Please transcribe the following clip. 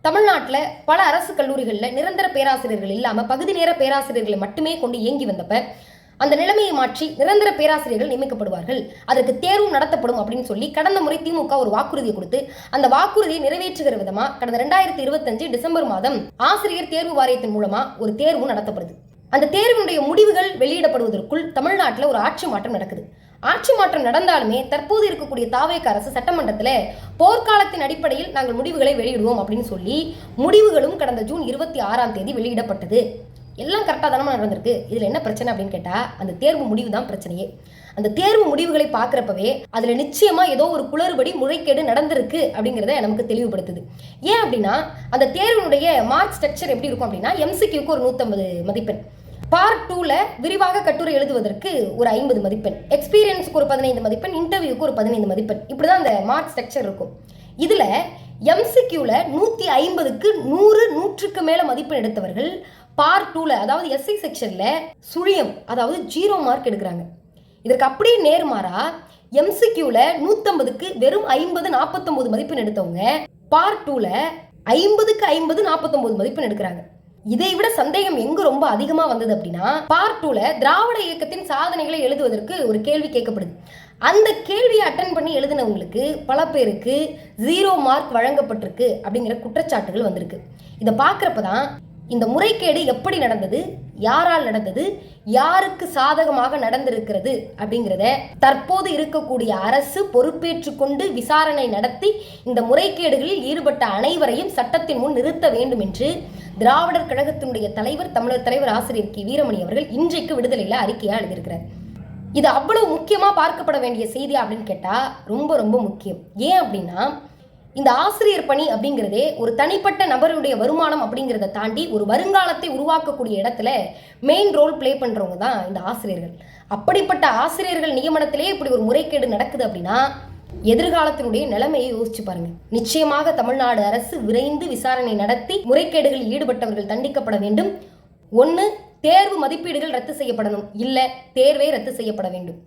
தமிழ்நாட்டில் பல அரசு கல்லூரிகளில் நிரந்தர பேராசிரியர்கள் இல்லாமல் பகுதி நேர பேராசிரியர்களை மட்டுமே கொண்டு இயங்கி வந்தப்ப அந்த நிலைமையை மாற்றி நிரந்தர பேராசிரியர்கள் நியமிக்கப்படுவார்கள், அதற்கு தேர்வும் நடத்தப்படும் அப்படின்னு சொல்லி கடந்த முறை திமுக ஒரு வாக்குறுதியை கொடுத்து அந்த வாக்குறுதியை நிறைவேற்றுகிற விதமா கடந்த 2025 டிசம்பர் மாதம் ஆசிரியர் தேர்வு வாரியத்தின் மூலமா ஒரு தேர்வு நடத்தப்படுது. அந்த தேர்வினுடைய முடிவுகள் வெளியிடப்படுவதற்குள் தமிழ்நாட்டில் ஒரு ஆட்சி மாற்றம் நடக்குது. ஆட்சி மாற்றம் நடந்தாலுமே தற்போது இருக்கக்கூடிய தாவேக அரசு சட்டமன்றத்தில் போர்க்காலத்தின் அடிப்படையில் நாங்கள் முடிவுகளை வெளியிடுவோம் அப்படின்னு சொல்லி முடிவுகளும் கடந்த ஜூன் 26 வெளியிடப்பட்டது. எல்லாம் கரெக்டாக தானே நடந்திருக்கு. இதில் என்ன பிரச்சனை அப்படின்னு கேட்டால் அந்த தேர்வு முடிவு தான் பிரச்சனையே. அந்த தேர்வு முடிவுகளை பார்க்குறப்பவே அதில் நிச்சயமாக ஏதோ ஒரு குளறுபடி முறைகேடு நடந்திருக்கு அப்படிங்கிறத நமக்கு தெளிவுபடுத்துது. ஏன் அப்படின்னா அந்த தேர்வினுடைய மார்க் ஸ்ட்ரக்சர் எப்படி இருக்கும் அப்படின்னா MCQக்கு ஒரு 150 மதிப்பெண், பார்ட் 2ல விரிவாக கட்டுரை எழுதுவதற்கு ஒரு 50 மதிப்பெண், எக்ஸ்பீரியன்ஸுக்கு ஒரு 15 மதிப்பெண், இன்டர்வியூக்கு ஒரு 15 மதிப்பெண், இப்படிதான் அந்த மார்க் ஸ்ட்ரக்சர் இருக்கும். இதுல MCQல 150க்கு 100க்கு மேல மதிப்பெண் எடுத்தவர்கள் பார்ட் 2ல அதாவது SI செக்ஷன்ல சுழியம் அதாவது 0 மார்க் எடுக்கிறாங்க. இதற்கு அப்படியே நேர்மாறா MCQல 150க்கு வெறும் 50 49 மதிப்பெண் எடுத்தவங்க பார்ட் 2ல 50க்கு 50 49 மதிப்பெண் எடுக்கிறாங்க. இதை விட சந்தேகம் எங்க ரொம்ப அதிகமா வந்தது அப்படின்னா பார்ட் 2ல திராவிட இயக்கத்தின் சாதனைகளை எழுதுவதற்கு ஒரு கேள்வி கேட்கப்படுது. அந்த கேள்வியை அட்டன் பண்ணி எழுதினவங்களுக்கு பல பேருக்கு 0 மார்க் வழங்கப்பட்டிருக்கு அப்படிங்கிற குற்றச்சாட்டுகள் வந்திருக்கு. இதை பார்க்குறப்பதான் இந்த முறைகேடு எப்படி நடந்தது, யாரால் நடந்தது, யாருக்கு சாதகமாக நடந்திருக்கிறது அப்படிங்கிறத தற்போது இருக்கக்கூடிய அரசு பொறுப்பேற்று கொண்டு விசாரணை நடத்தி இந்த முறைகேடுகளில் ஈடுபட்ட அனைவரையும் சட்டத்தின் முன் நிறுத்த வேண்டும் என்று திராவிடர் கழகத்தினுடைய தலைவர் தமிழர் தலைவர் ஆசிரியர் கி வீரமணி அவர்கள் இன்றைக்கு விடுதலையில் அறிக்கையாக எழுதியிருக்கிறார். இது அவ்வளவு முக்கியமா பார்க்கப்பட வேண்டிய செய்தி அப்படின்னு கேட்டா ரொம்ப ரொம்ப முக்கியம். ஏன் அப்படின்னா இந்த ஆசிரியர் பணி அப்படிங்கிறதே ஒரு தனிப்பட்ட நபருடைய வருமானம் அப்படிங்கிறத தாண்டி ஒரு வருங்காலத்தை உருவாக்கக்கூடிய இடத்துல மெயின் ரோல் பிளே பண்றவங்க தான் இந்த ஆசிரியர்கள். அப்படிப்பட்ட ஆசிரியர்கள் நியமனத்திலே இப்படி ஒரு முறைகேடு நடக்குது அப்படின்னா எதிர்காலத்தினுடைய நிலைமையை யோசிச்சு பாருங்க. நிச்சயமாக தமிழ்நாடு அரசு விரைந்து விசாரணை நடத்தி முறைகேடுகளில் ஈடுபட்டவர்கள் தண்டிக்கப்பட வேண்டும். ஒன்று, தேர்வு மதிப்பீடுகள் ரத்து செய்யப்படணும், இல்ல தேர்வே ரத்து செய்யப்பட வேண்டும்.